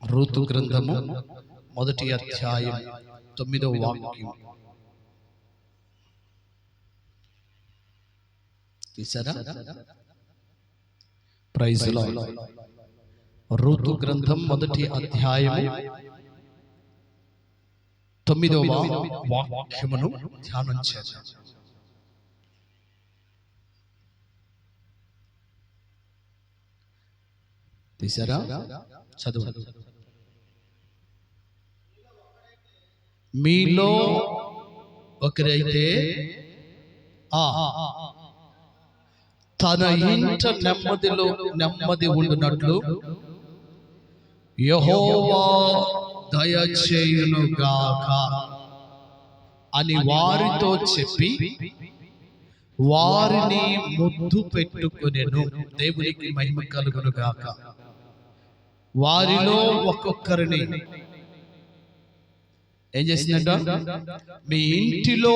Ruth గ్రంథము 1వ అధ్యాయం 9వ వాక్యం. తీసారా? Praise the lord. రూతు గ్రంథం 1వ అధ్యాయం 9వ వాక్యమును ధ్యానం చేద్దాం. తీసారా? చదువు. మీలో ఒకరైతే తన ఇంట నెమ్మది ఉండునట్లు యెహోవా దయచేయునుగాక అని వారితో చెప్పి వారిని ముద్దు పెట్టుకొనెను. దేవునికి మహిమ కలుగునుగాక. వారిలో ఒక్కొక్కరిని ఏం చేసిందంట? మీ ఇంటిలో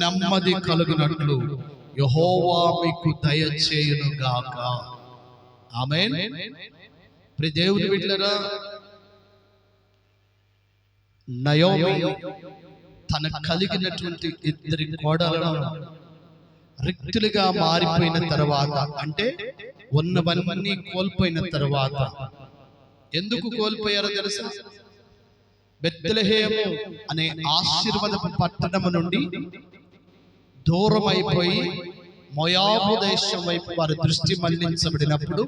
నెమ్మది కలుగునట్లు యెహోవా మీకు దయచేయునుగాక. ఆమేన్. ప్రియ దేవుని బిడ్డలారా, నయోమి తన కలిగినటువంటి 2 కోడలను రిక్తులుగా మారిపోయిన తర్వాత, అంటే ఉన్నవన్నీ కోల్పోయిన తర్వాత, ఎందుకు కోల్పోయారో తెలుసా? బెత్లెహేము అనే ఆశీర్వాదపు పట్టణము నుండి దూరం అయిపోయి మోయాబు దేశం వైపు వారి దృష్టి మళ్లించబడినప్పుడు,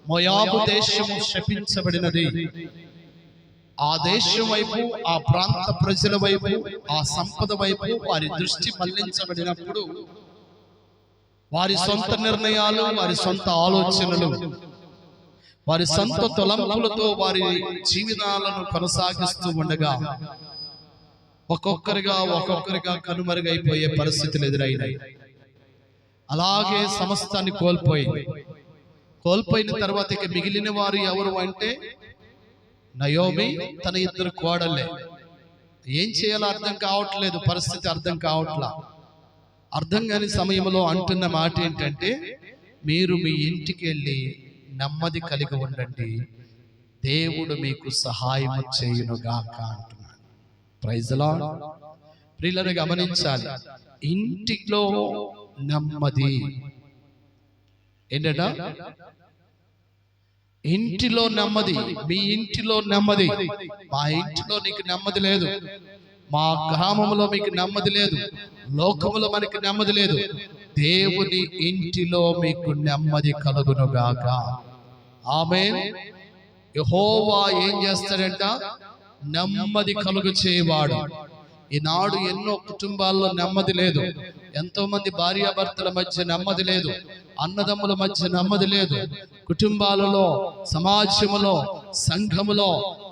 మోయాబు దేశము శపించబడినది. ఆ దేశం వైపు, ఆ ప్రాంత ప్రజల వైపు, ఆ సంపద వైపు వారి దృష్టి మళ్లించబడినప్పుడు వారి సొంత నిర్ణయాలు, వారి సొంత ఆలోచనలు, వారి సొంత తలంపులతో వారి జీవితాలను కొనసాగిస్తూ ఉండగా ఒక్కొక్కరిగా కనుమరుగైపోయే పరిస్థితులు ఎదురైనాయి. అలాగే సమస్తాన్ని కోల్పోయిన తర్వాత ఇక మిగిలిన వారు ఎవరు అంటే నయోమి, తన 2 కోడళ్ళే. ఏం చేయాలో అర్థం కావట్లేదు, పరిస్థితి అర్థం కావట్లా. అర్థం కాని సమయంలో అంటున్న మాట ఏంటంటే, మీరు మీ ఇంటికి వెళ్ళి నెమ్మది కలిగి ఉండండి, దేవుడు మీకు సహాయం చేయునుగాక అంటున్నాడు. Praise the Lord. ప్రియులను గమనించాలి, ఇంటిలో నెమ్మది ఏంటట? ఇంటిలో నెమ్మది. మీ ఇంటిలో నెమ్మది. మా ఇంటిలో నీకు నెమ్మది లేదు, మా గ్రామంలో మీకు నెమ్మది లేదు, లోకములో మనకి నెమ్మది లేదు. దేవుని ఇంటిలో మీకు నెమ్మది కలుగునుగాక. ఆమేన్. యెహోవా ఏం చేస్తాడంట? నెమ్మది కలుగు చేయవాడు. ఈనాడు ఎన్నో కుటుంబాల్లో నెమ్మది లేదు. ఎంతో మంది భార్యాభర్తల మధ్య నెమ్మది లేదు, అన్నదమ్ముల మధ్య నెమ్మది లేదు, కుటుంబాలలో, సమాజములో, సంఘములో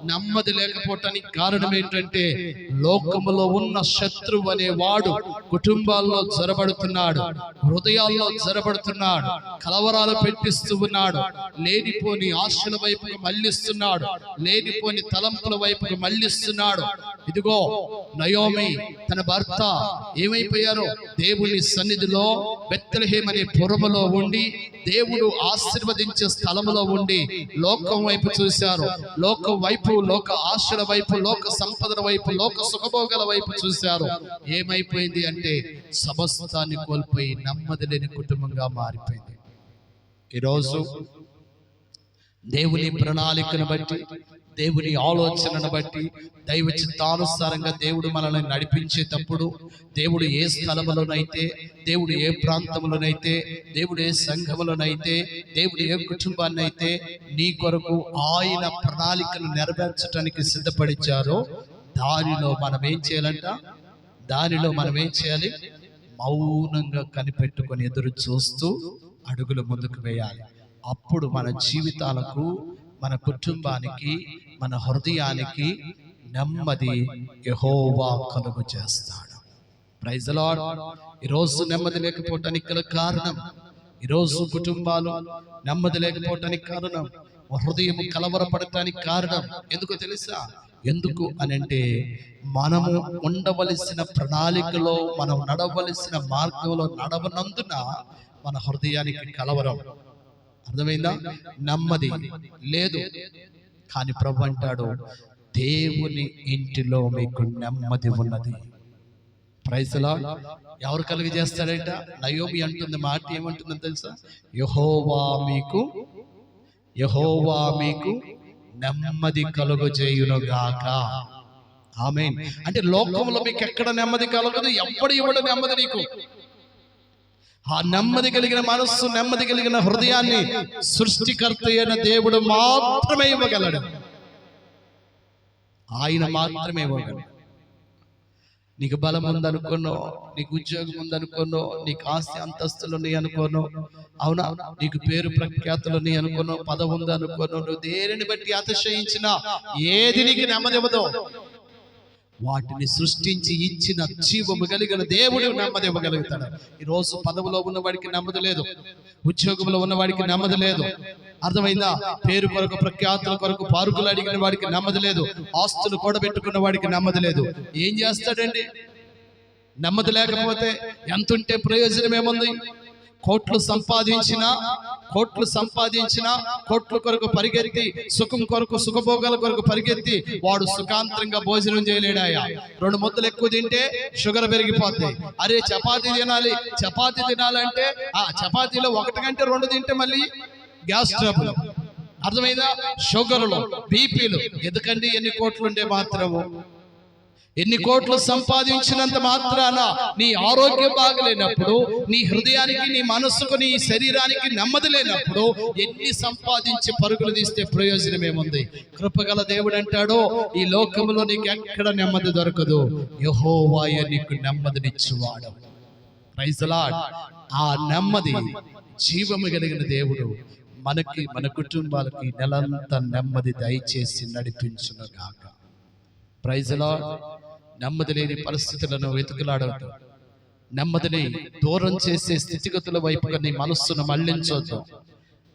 నెమ్మది లేకపోవటానికి కారణం ఏంటంటే, లోకములో ఉన్న శత్రువు అనేవాడు కుటుంబాల్లో జొరబడుతున్నాడు, హృదయాల్లో జొరబడుతున్నాడు, కలవరాలు పెట్టిస్తూ ఉన్నాడు, లేనిపోని ఆశల వైపుకు మళ్లిస్తున్నాడు, లేనిపోని తలంపుల వైపుకు మళ్లిస్తున్నాడు. ఇదిగో నయోమి తన భర్త ఏమైపోయారో, దేవుని సన్నిధిలో బెత్లెహేము అనే పురములో ఉండి, దేవుడు ఆశీర్వదించే స్థలములో ఉండి లోకం వైపు చూశారు. లోకం వైపు, లోక ఆశల వైపు, లోక సంపదల వైపు, లోక సుఖభోగాల వైపు చూశారు. ఏమైపోయింది అంటే సమస్తాన్ని కోల్పోయి నెమ్మది లేని కుటుంబంగా మారిపోయింది. ఈరోజు దేవుని ప్రణాళికను బట్టి, దేవుని ఆలోచనను బట్టి, దైవ చిత్తానుసారంగా దేవుడు మనల్ని నడిపించేటప్పుడు, దేవుడు ఏ స్థలములోనైతే, దేవుడు ఏ ప్రాంతంలోనైతే, దేవుడు ఏ సంఘములోనైతే, దేవుడు ఏ కుటుంబాన్ని అయితే నీ కొరకు ఆయన ప్రణాళికను నెరవేర్చడానికి సిద్ధపడిచారో, దానిలో మనం ఏం చేయాలి? మౌనంగా కనిపెట్టుకొని ఎదురు చూస్తూ అడుగులు ముందుకు వేయాలి. అప్పుడు మన జీవితాలకు, మన కుటుంబానికి, మన హృదయానికి నెమ్మది యెహోవా కలుగు చేస్తాడు. Praise the Lord. ఈరోజు నెమ్మది లేకపోవటానికి గల కారణం, ఈరోజు కుటుంబాలు నెమ్మది లేకపోవటానికి కారణం, హృదయం కలవరపడటానికి కారణం ఎందుకో తెలుసా? ఎందుకు అనంటే, మనము ఉండవలసిన ప్రణాళికలో, మనం నడవలసిన మార్గంలో నడవనందున మన హృదయానికి కలవరం. అర్థమైందా? నెమ్మది లేదు. కానీ ప్రభు అంటాడు, దేవుని ఇంటిలో మీకు నెమ్మది ఉన్నది. Praise the Lord. ఎవరు కలుగు చేస్తాడంట? నయోమి అంటుంది మాట, ఏమంటుందో తెలుసా? యెహోవా మీకు నెమ్మది కలుగు చేయునుగాక. ఆమేన్. అంటే లోకంలో మీకు ఎక్కడ నెమ్మది కలగదు, ఎప్పుడు ఇవ్వడు నెమ్మది నీకు. ఆ నెమ్మది కలిగిన మనస్సు, నెమ్మది కలిగిన హృదయాన్ని సృష్టికర్త అయిన దేవుడు మాత్రమే ఇవ్వగలడు. ఆయన మాత్రమే ఇవ్వగలడు. నీకు బలం ఉందనుకోను, నీకు ఉద్యోగం ఉందనుకోను, నీకు ఆస్తి అంతస్తులు ఉన్నాయి అనుకోను, అవునా, నీకు పేరు ప్రఖ్యాతులు ఉన్నాయి అనుకోను, పదవి ఉందనుకోను, నువ్వు దేనిని బట్టి అతిశయించినా ఏది నీకు నెమ్మది ఇవ్వదు. వాటిని సృష్టించి ఇచ్చిన జీవము కలిగిన దేవుడు నెమ్మది ఇవ్వగలుగుతాడు. ఈరోజు పదవిలో ఉన్నవాడికి నెమ్మది లేదు, ఉద్యోగంలో ఉన్నవాడికి నెమ్మది లేదు. అర్థమైందా? పేరు కొరకు, ప్రఖ్యాతుల కొరకు పారుకులు అడిగిన వాడికి నెమ్మది లేదు, ఆస్తులు కూడబెట్టుకున్న వాడికి నెమ్మది లేదు. ఏం చేస్తాడండి? నెమ్మది లేకపోతే ఎంతుంటే ప్రయోజనం ఏముంది? కోట్లు సంపాదించిన కోట్ల కొరకు పరిగెత్తి, సుఖం కొరకు, సుఖభోగాల కొరకు పరిగెత్తి వాడు సుఖాంతరంగా భోజనం చేయలేడాయా? 2 ముద్దలు ఎక్కువ తింటే షుగర్ పెరిగిపోద్ది. అరే చపాతీ తినాలంటే ఆ చపాతీలో 1 కంటే 2 తింటే మళ్ళీ గ్యాస్ ట్రబుల్. అర్థమైందా? షుగర్లు, బీపీలు. ఎందుకండి? ఎన్ని కోట్లుంటే మాత్రము, ఎన్ని కోట్లు సంపాదించినంత మాత్రాన నీ ఆరోగ్యం బాగలేనప్పుడు, నీ హృదయానికి, నీ మనస్సుకు, నీ శరీరానికి నెమ్మది లేనప్పుడు ఎన్ని సంపాదించి పరుగులు తీస్తే ప్రయోజనం ఏముంది? కృపగల దేవుడు అంటాడు, ఈ లోకంలో నీకు ఎక్కడ నెమ్మది దొరకదు, యెహోవాయే నీకు నెమ్మదినిచ్చువాడు. Praise the lord. ఆ నెమ్మది జీవము కలిగిన దేవుడు మనకి, మన కుటుంబాలకి నెలంతా నెమ్మది దయచేసి నడిపించునుగాక. Praise the Lord. నెమ్మది లేని పరిస్థితులను వెతుకులాడవద్దు. నెమ్మదిని దూరం చేసే స్థితిగతుల వైపుగా నీ మనస్సును మళ్లించవద్దు.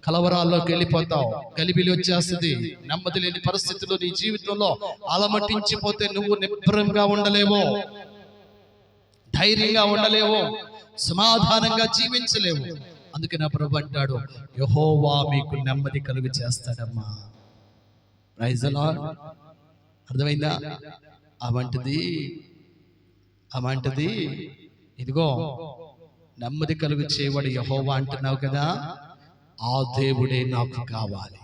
కలవరాల్లోకి వెళ్ళిపోతావు, గలిబిలి వచ్చేస్తుంది. నెమ్మది లేని పరిస్థితుల్లో నీ జీవితంలో అలమటించిపోతే నువ్వు నిబ్బరంగా ఉండలేవు, ధైర్యంగా ఉండలేవు, సమాధానంగా జీవించలేవు. అందుకే నా ప్రభు అంటాడు, యెహోవా మీకు నెమ్మది కలుగు చేస్తాడమ్మా. Praise the lord. అర్థమైందా? అవంటిది ఇదిగో నెమ్మది కలుగు చేయవాడు యెహోవా అంటున్నావు కదా, ఆ దేవుడే నాకు కావాలి.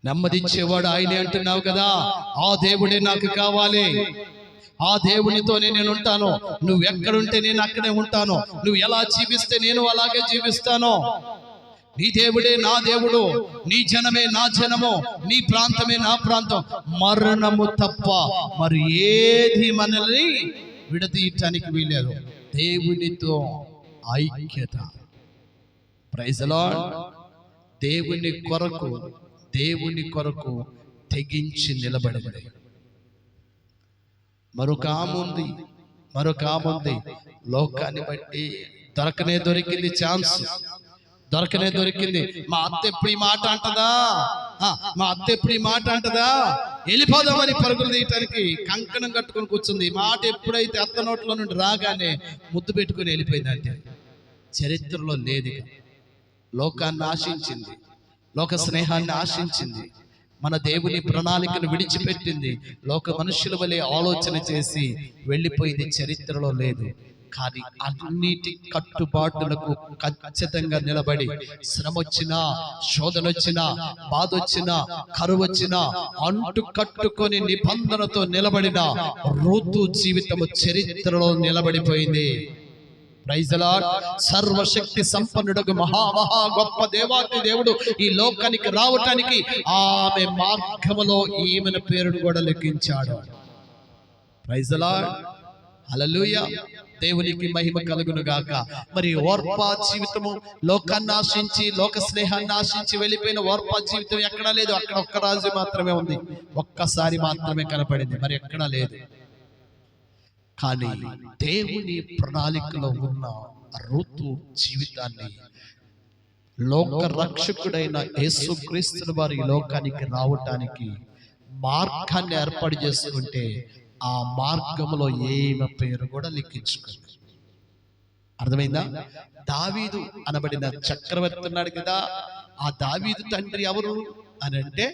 నెమ్మదిచ్చేవాడు ఆయనే అంటున్నావు కదా, ఆ దేవుడే నాకు కావాలి. ఆ దేవునితోనే నేను ఉంటాను. నువ్వు ఎక్కడుంటే నేను అక్కడే ఉంటాను. నువ్వు ఎలా జీవిస్తే నేను అలాగే జీవిస్తాను. నీ దేవుడే నా దేవుడు, నీ జనమే నా జనము, నీ ప్రాంతమే నా ప్రాంతం. మరణము తప్ప మరి ఏది మనల్ని విడదీయటానికి వీలేదు. దేవునితో ఐక్యత. Praise the Lord. దేవుని కొరకు తెగించి నిలబడింది. మరొక ఆమె ఉంది లోకాన్ని బట్టి దొరికింది ఛాన్స్, దొరికింది. మా అత్త ఎప్పుడు ఈ మాట అంటదా, వెళ్ళిపోదామని పరుగులు తీయటానికి కంకణం కట్టుకొని కూర్చుంది. ఈ మాట ఎప్పుడైతే అత్త నోట్లో నుండి రాగానే ముద్దు పెట్టుకుని వెళ్ళిపోయింది. అంటే చరిత్రలో లేదు. లోకాన్ని ఆశించింది, లోక స్నేహాన్ని ఆశించింది, మన దేవుని ప్రణాళికను విడిచిపెట్టింది, లోక మనుషుల వలె ఆలోచన చేసి వెళ్ళిపోయింది. చరిత్రలో లేదు. కానీ అన్నిటి కట్టుబాటులకు ఖచ్చితంగా నిలబడి, శ్రమ వచ్చినా, శోధన వచ్చినా, బాధ వచ్చినా, కరువు వచ్చినా అంటు కట్టుకొని నిబంధనతో నిలబడిన రూతు జీవితము చరిత్రలో నిలబడిపోయింది. Praise the Lord. సర్వశక్తి సంపన్నుడగు మహా గొప్ప దేవాతి దేవుడు ఈ లోకానికి రావటానికి ఆమె మార్గములో ఈమెన పేరును కూడా లెక్కించాడు. Praise the Lord. హల్లెలూయా. దేవునికి మహిమ కలుగును గాక. మరి ఓర్పా జీవితము, లోకాన్ని ఆశించి, లోక స్నేహాన్ని ఆశించి వెళ్ళిపోయిన ఓర్పా జీవితం ఎక్కడా లేదు. అక్కడ ఒక్క రాజు మాత్రమే ఉంది, ఒక్కసారి మాత్రమే కనపడింది, మరి ఎక్కడా లేదు. కానీ దేవుని ప్రణాళికలో ఉన్న రూతు జీవితాన్ని లోక రక్షకుడైన యేసుక్రీస్తు వారి లోకానికి రావటానికి మార్గాన్ని ఏర్పాటు చేసుకుంటే ఆ మార్గంలో ఏమ పేరు కూడా లిఖించుకుంది. అర్థమైందా? దావీదు అనబడిన చక్రవర్తి ఉన్నాడు కదా, ఆ దావీదు తండ్రి ఎవరు అనంటే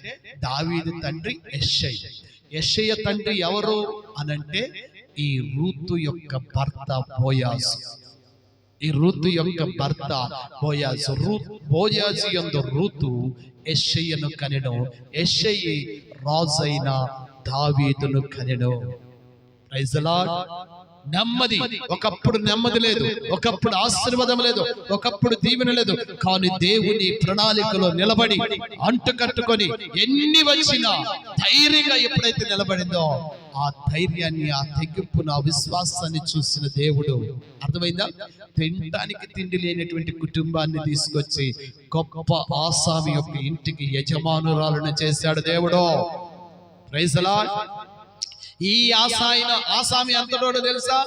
దావీదు తండ్రి యెషయా. యెషయా తండ్రి ఎవరు అనంటే ఈ రూతు యొక్క భర్త బోయాజు. ఈ రూతు యొక్క భర్త బోయాజు. బోయాజు యందు రూతు యెషయాను కనెను. యెషయి రాజైన దావీదును కనెను. Praise the Lord. నెమ్మది. ఒకప్పుడు నెమ్మది లేదు, ఒకప్పుడు ఆశీర్వాదం లేదు, ఒకప్పుడు దీవెన లేదు. కానీ దేవుని ప్రణాళికలో నిలబడి అంటుకట్టుకొని ఎన్ని వచ్చినా ధైర్యంగా ఎప్పుడైతే నిలబడిందో ఆ ధైర్యాన్ని, ఆ తెగింపును, ఆ విశ్వాసాన్ని చూసిన దేవుడు, అర్థమైందా, తినడానికి తిండి లేనటువంటి కుటుంబాన్ని తీసుకొచ్చి గొప్ప ఆసామి యొక్క ఇంటికి యజమానురాలను చేశాడు దేవుడు. Praise the Lord. ఈ ఆసామి అంతటోడు తెలుసా?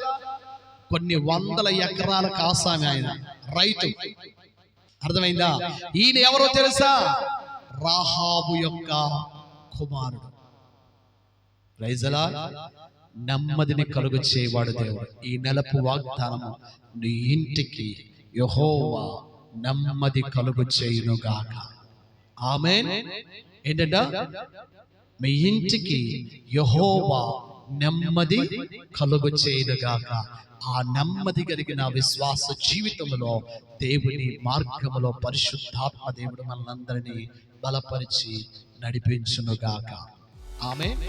కొన్ని వందల ఎకరాలకు ఆసామి ఆయన, రైతు. అర్థమైందా? ఈయన ఎవరో తెలుసా? రాహాబు యొక్క కుమారుడు. Praise the Lord. నెమ్మదిని కలుగు చేయవాడు దేవుడు. ఈ నెలపు వాగ్దానము, నీ ఇంటికి యెహోవా నెమ్మది కలుగు చేయునుగాక. ఆమేన్. ఏంటంట? మీ ఇంటికి యెహోవా నెమ్మది కలుగు చేయునుగాక. ఆ నెమ్మది కలిగిన విశ్వాస జీవితంలో దేవుని మార్గములో పరిశుద్ధాత్మ దేవుడు మనందరినీ బలపరిచి నడిపించునుగాక. ఆమేన్.